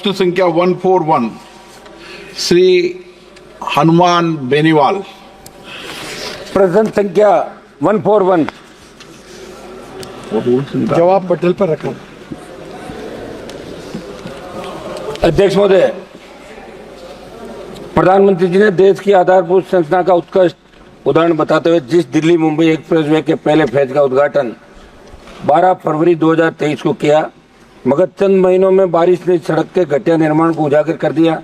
प्रश्न संख्या 141 श्री हनुमान बेनीवाल। प्रश्न संख्या 141 जवाब पटेल पर रखा। अध्यक्ष महोदय, प्रधानमंत्री जी ने देश की आधारभूत संरचना का उत्कृष्ट उदाहरण बताते हुए जिस दिल्ली मुंबई एक्सप्रेसवे के पहले फेज का उद्घाटन 12 फरवरी 2023 को किया, मगर चंद महीनों में बारिश ने सड़क के घटिया निर्माण को उजागर कर दिया।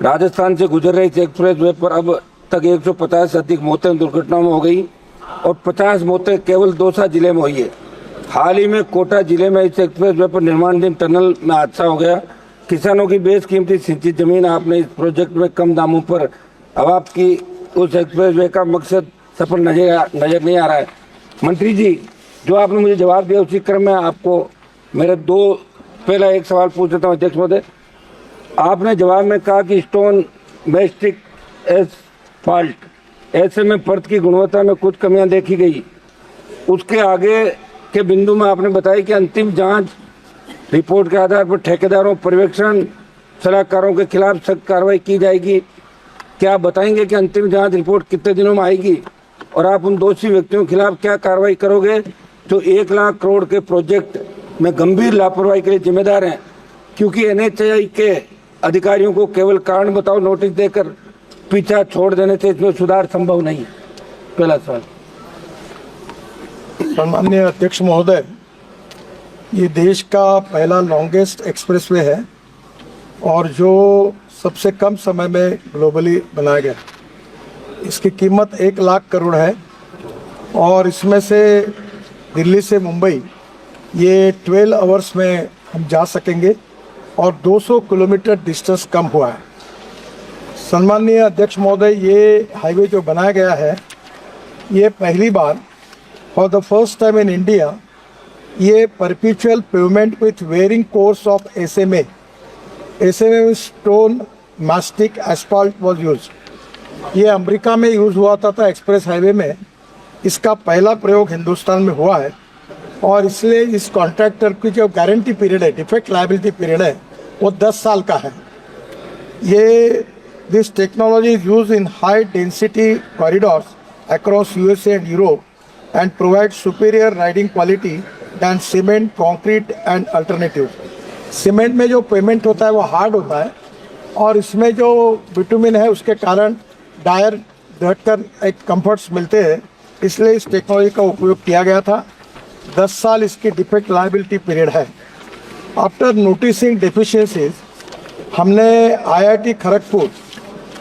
राजस्थान से गुजर रही इस एक्सप्रेसवे पर अब तक 150 से अधिक मौतें दुर्घटनाओं में हो गई और 50 मौतें केवल दौसा जिले में हुई है। हाल ही में कोटा जिले में इस एक्सप्रेसवे पर निर्माणाधीन टनल में हादसा हो गया। किसानों की बेशकीमती सिंचित जमीन आपने इस प्रोजेक्ट में कम दामों पर अब आपकी उस एक्सप्रेसवे का मकसद सफल नजर नहीं आ रहा है। मंत्री जी, जो आपने मुझे जवाब दिया उसी क्रम में आपको मेरे पहला एक सवाल पूछ लेता हूँ। अध्यक्ष महोदय, आपने जवाब में कहा कि स्टोन मैस्टिक एसफाल्ट ऐसे में परत की गुणवत्ता में कुछ कमियां देखी गई। उसके आगे के बिंदु में आपने बताया कि अंतिम जांच रिपोर्ट के आधार पर ठेकेदारों, पर्यवेक्षण सलाहकारों के खिलाफ सख्त कार्रवाई की जाएगी। क्या आप बताएंगे कि अंतिम जांच रिपोर्ट कितने दिनों में आएगी और आप उन दोषी व्यक्तियों के खिलाफ क्या कार्रवाई करोगे जो 1 लाख करोड़ के प्रोजेक्ट में गंभीर लापरवाही के लिए जिम्मेदार हैं? क्योंकि NHAI के अधिकारियों को केवल कारण बताओ नोटिस देकर पीछा छोड़ देने से इसमें सुधार संभव नहीं। पहला सवाल। सम्माननीय अध्यक्ष महोदय, ये देश का पहला लॉन्गेस्ट एक्सप्रेसवे है और जो सबसे कम समय में ग्लोबली बनाया गया। इसकी कीमत 1 लाख करोड़ है और इसमें से दिल्ली से मुंबई ये 12 आवर्स में हम जा सकेंगे और 200 किलोमीटर डिस्टेंस कम हुआ है। सम्माननीय अध्यक्ष महोदय, ये हाईवे जो बनाया गया है ये पहली बार for the first time in India ये perpetual pavement with wearing course of SMA stone mastic asphalt was use. ये अमेरिका में यूज़ हुआ था एक्सप्रेस हाईवे में। इसका पहला प्रयोग हिंदुस्तान में हुआ है और इसलिए इस कॉन्ट्रैक्टर की जो गारंटी पीरियड है, डिफेक्ट लायबिलिटी पीरियड है, वो 10 साल का है। ये this technology is use in high density corridors across USA and Europe and provide superior riding quality than cement, concrete and alternative. Cement में जो पेमेंट होता है वो हार्ड होता है और इसमें जो बिटुमिन है उसके कारण टायर धटकर एक कंफर्ट्स मिलते हैं, इसलिए इस टेक्नोलॉजी का उपयोग किया गया था। 10 साल इसकी डिफेक्ट लायबिलिटी पीरियड है। आफ्टर नोटिसिंग डेफिशिएंसीज हमने IIT खड़गपुर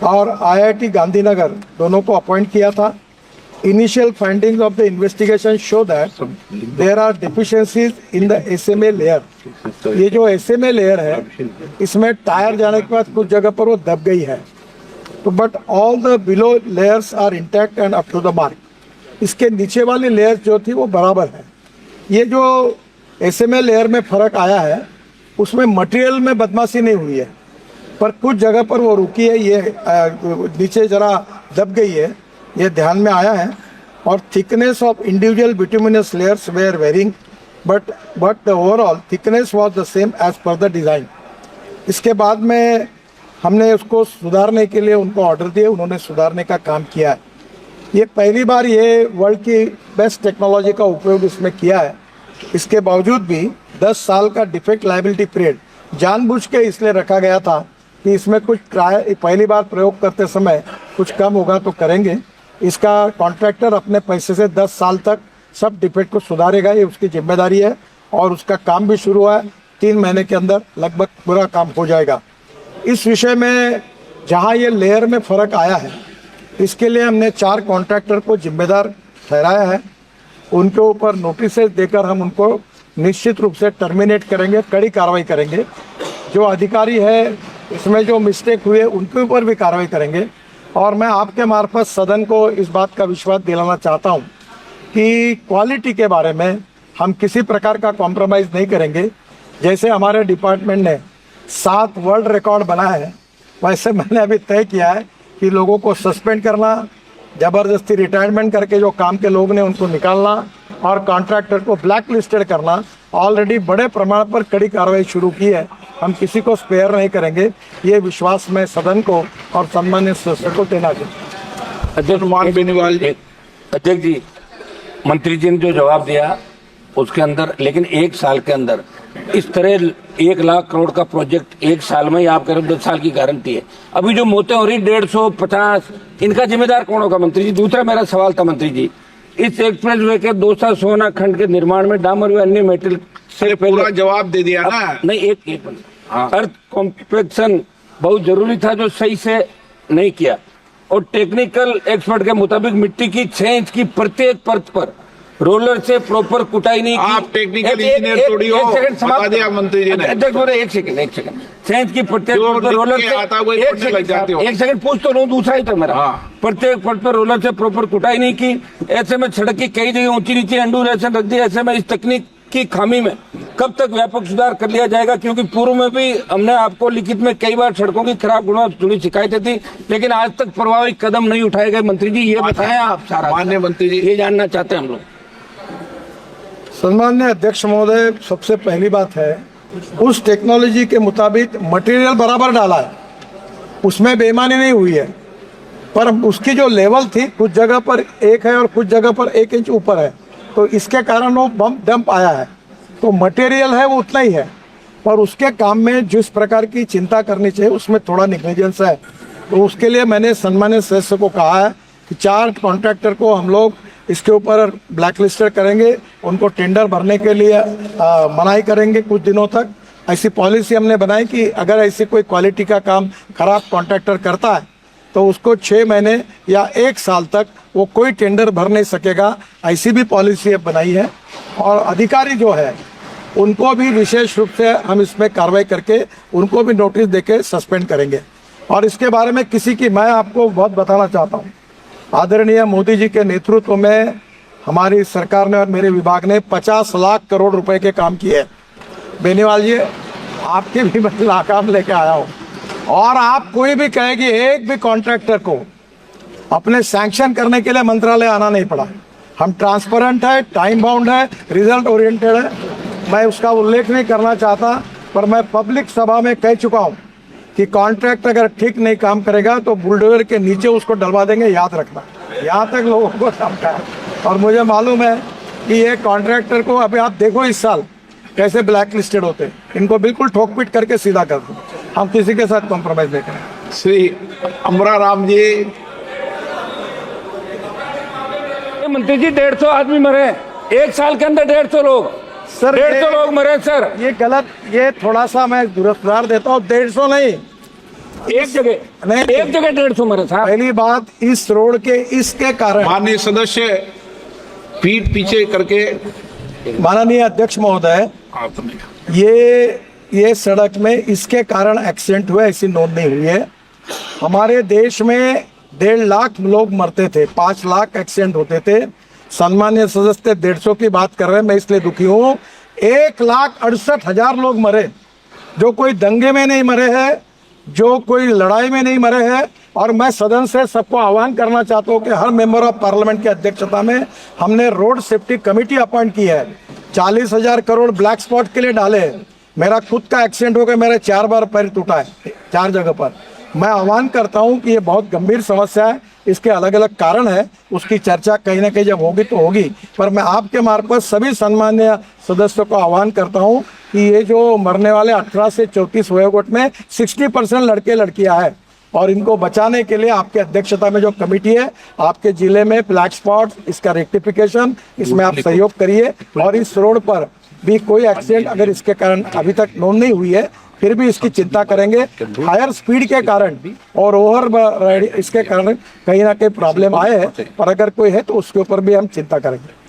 और IIT गांधीनगर दोनों को अपॉइंट किया था। Initial findings of the investigation show that there are deficiencies in the SMA layer. ये जो SMA लेयर है इसमें टायर जाने के बाद कुछ जगह पर वो दब गई है, तो but all the below layers are intact and up to the mark. इसके नीचे वाली लेयर जो थी वो बराबर है। ये जो SMA लेयर में फ़र्क आया है उसमें मटेरियल में बदमाशी नहीं हुई है, पर कुछ जगह पर वो रुकी है, ये नीचे ज़रा दब गई है, ये ध्यान में आया है। और thickness of individual bituminous layers were varying but the overall thickness was the same as per the design. इसके बाद में हमने उसको सुधारने के लिए उनको ऑर्डर दिए, उन्होंने सुधारने का काम किया है। ये पहली बार ये वर्ल्ड की बेस्ट टेक्नोलॉजी का उपयोग इसमें किया है। इसके बावजूद भी 10 साल का डिफेक्ट लायबिलिटी पीरियड जानबूझ के इसलिए रखा गया था कि इसमें कुछ पहली बार प्रयोग करते समय कुछ कम होगा तो करेंगे। इसका कॉन्ट्रैक्टर अपने पैसे से 10 साल तक सब डिफेक्ट को सुधारेगा, ये उसकी जिम्मेदारी है और उसका काम भी शुरू हुआ है। 3 महीने के अंदर लगभग पूरा काम हो जाएगा। इस विषय में जहाँ ये लेयर में फ़र्क आया है इसके लिए हमने 4 कॉन्ट्रैक्टर को जिम्मेदार ठहराया है। उनके ऊपर नोटिस देकर हम उनको निश्चित रूप से टर्मिनेट करेंगे, कड़ी कार्रवाई करेंगे। जो अधिकारी है इसमें जो मिस्टेक हुए उनके ऊपर भी कार्रवाई करेंगे। और मैं आपके मार्फत सदन को इस बात का विश्वास दिलाना चाहता हूं कि क्वालिटी के बारे में हम किसी प्रकार का कॉम्प्रोमाइज़ नहीं करेंगे। जैसे हमारे डिपार्टमेंट ने 7 वर्ल्ड रिकॉर्ड बनाया है, वैसे मैंने अभी तय किया है कि लोगों को सस्पेंड करना, ज़बरदस्ती रिटायरमेंट करके जो काम के लोग ने उनको निकालना और कॉन्ट्रैक्टर को ब्लैक लिस्टेड करना ऑलरेडी बड़े प्रमाण पर कड़ी कार्रवाई शुरू की है। हम किसी को स्पेयर नहीं करेंगे, ये विश्वास मैं सदन को और सम्मान्य सदस्य को देना चाहूँ। हनुमान बेनीवाल जी। अध्यक्ष जी, मंत्री जी ने जो जवाब दिया उसके अंदर, लेकिन एक साल के अंदर इस तरह 1 लाख करोड़ का प्रोजेक्ट एक साल में ही आप कह रहे हो 10 साल की गारंटी है। अभी जो मौतें हो रही 150, इनका जिम्मेदार कौन होगा मंत्री जी? दूसरा मेरा सवाल था मंत्री जी, इस एक्सप्रेस वे के 216 खंड के निर्माण में डामर व अन्य मेटल से पूरा जवाब दे दिया ना। नहीं, एक मिनट। अर्थ कॉम्पेक्शन बहुत जरूरी था जो सही से नहीं किया, और टेक्निकल एक्सपर्ट के मुताबिक मिट्टी की 6 इंच की प्रत्येक परत पर रोलर से प्रॉपर कुटाई नहीं की। आप टेक्निकल इंजीनियर थोड़ी हो, बता दिया मंत्री जी ने। अध्यक्ष बोले एक सेकंड 6 इंच की प्रत्येक परत पर रोलर से एक सेकंड पूछ तो लूं, दूसरा ही था मेरा। प्रत्येक परत पर रोलर से प्रॉपर कुटाई नहीं की। ऐसे में सड़क की कई जगह ऊंची नीचे एंडूरेशन रख दी। ऐसे में इस तकनीक की खामी में कब तक व्यापक सुधार कर लिया जाएगा? क्योंकि पूर्व में भी हमने आपको लिखित में कई बार सड़कों की खराब गुणवत्ता जुड़ी शिकायतें थी, लेकिन आज तक प्रभावी कदम नहीं उठाए गए। मंत्री जी ये बताएं आप सारा। माननीय मंत्री जी, ये जानना चाहते हैं हम लोग। सम्मान्य अध्यक्ष महोदय, सबसे पहली बात है, उस टेक्नोलॉजी के मुताबिक मटेरियल बराबर डाला है, उसमें बेईमानी नहीं हुई है, पर उसकी जो लेवल थी कुछ जगह पर 1 है और कुछ जगह पर 1 इंच ऊपर है, तो इसके कारण वो डंप आया है। तो मटेरियल है वो उतना ही है, पर उसके काम में जिस प्रकार की चिंता करनी चाहिए उसमें थोड़ा निग्लिजेंस है। तो उसके लिए मैंने सम्मानित सदस्य को कहा है कि 4 कॉन्ट्रैक्टर को हम लोग इसके ऊपर ब्लैक लिस्टेड करेंगे, उनको टेंडर भरने के लिए मनाही करेंगे कुछ दिनों तक। ऐसी पॉलिसी हमने बनाई कि अगर ऐसी कोई क्वालिटी का काम खराब कॉन्ट्रैक्टर करता है तो उसको 6 महीने या 1 साल तक वो कोई टेंडर भर नहीं सकेगा, ऐसी भी पॉलिसी बनाई है। और अधिकारी जो है उनको भी विशेष रूप से हम इसमें कार्रवाई करके उनको भी नोटिस देके सस्पेंड करेंगे। और इसके बारे में किसी की, मैं आपको बहुत बताना चाहता हूँ, आदरणीय मोदी जी के नेतृत्व में हमारी सरकार ने और मेरे विभाग ने 50 लाख करोड़ रुपए के काम किए। बेनीवाल जी, आपके भी मैं नाकाम लेके आया हूँ, और आप कोई भी कहे कि एक भी कॉन्ट्रैक्टर को अपने सैंक्शन करने के लिए मंत्रालय आना नहीं पड़ा। हम ट्रांसपेरेंट है, टाइम बाउंड है, रिजल्ट ओरिएंटेड है। मैं उसका उल्लेख नहीं करना चाहता, पर मैं पब्लिक सभा में कह चुका हूँ कि कॉन्ट्रैक्ट अगर ठीक नहीं काम करेगा तो बुलडोजर के नीचे उसको डलवा देंगे, याद रखना। यहाँ तक लोगों को समझा है, और मुझे मालूम है कि ये कॉन्ट्रैक्टर को अभी आप देखो इस साल कैसे ब्लैक लिस्टेड होते, इनको बिल्कुल ठोक पीट करके सीधा कर दो। हम किसी के साथ कॉम्प्रोमाइज नहीं करें। श्री अमरा राम जी। मंत्री जी 150 आदमी मरे 1 साल के अंदर, 150 लोग सर, 150 लोग मरे सर। ये गलत, ये थोड़ा सा मैं दुरुस्तार देता हूँ। 150 नहीं, एक जगह नहीं, एक जगह 150 मरे साहब। पहली बात, इस रोड के इसके कारण, माननीय सदस्य पीठ पीछे करके, माननीय अध्यक्ष महोदय, ये सड़क में इसके कारण एक्सीडेंट हुए, ऐसी नोंद नहीं हुई है। हमारे देश में 1.5 लाख लोग मरते थे, 5 लाख एक्सीडेंट होते थे। सम्मान्य सदस्य 150 की बात कर रहे हैं, मैं इसलिए दुखी हूँ। 1,68,000 लोग मरे, जो कोई दंगे में नहीं मरे हैं, जो कोई लड़ाई में नहीं मरे हैं। और मैं सदन से सबको आह्वान करना चाहता हूँ कि हर मेंबर ऑफ पार्लियामेंट की अध्यक्षता में हमने रोड सेफ्टी कमेटी अपॉइंट की है। 40,000 करोड़ ब्लैक स्पॉट के लिए डाले हैं। मेरा खुद का एक्सीडेंट हो गया, मेरा 4 बार पैर टूटा है 4 जगह पर। मैं आह्वान करता हूं कि ये बहुत गंभीर समस्या है, इसके अलग अलग कारण है, उसकी चर्चा कहीं ना कहीं जब होगी तो होगी। पर मैं आपके मार्फत सभी सम्मान्य सदस्यों को आह्वान करता हूं कि ये जो मरने वाले 18 से 34 वयोगोट में 60% लड़के लड़कियां हैं, और इनको बचाने के लिए आपके अध्यक्षता में जो कमेटी है, आपके जिले में ब्लैक स्पॉट, इसका रेक्टिफिकेशन, इसमें आप सहयोग करिए। और इस रोड पर भी कोई एक्सीडेंट अगर इसके कारण अभी तक नोंद नहीं हुई है, फिर भी इसकी चिंता करेंगे। हायर स्पीड के कारण और ओवर इसके कारण कहीं ना कहीं प्रॉब्लम आए हैं, पर अगर कोई है तो उसके ऊपर भी हम चिंता करेंगे।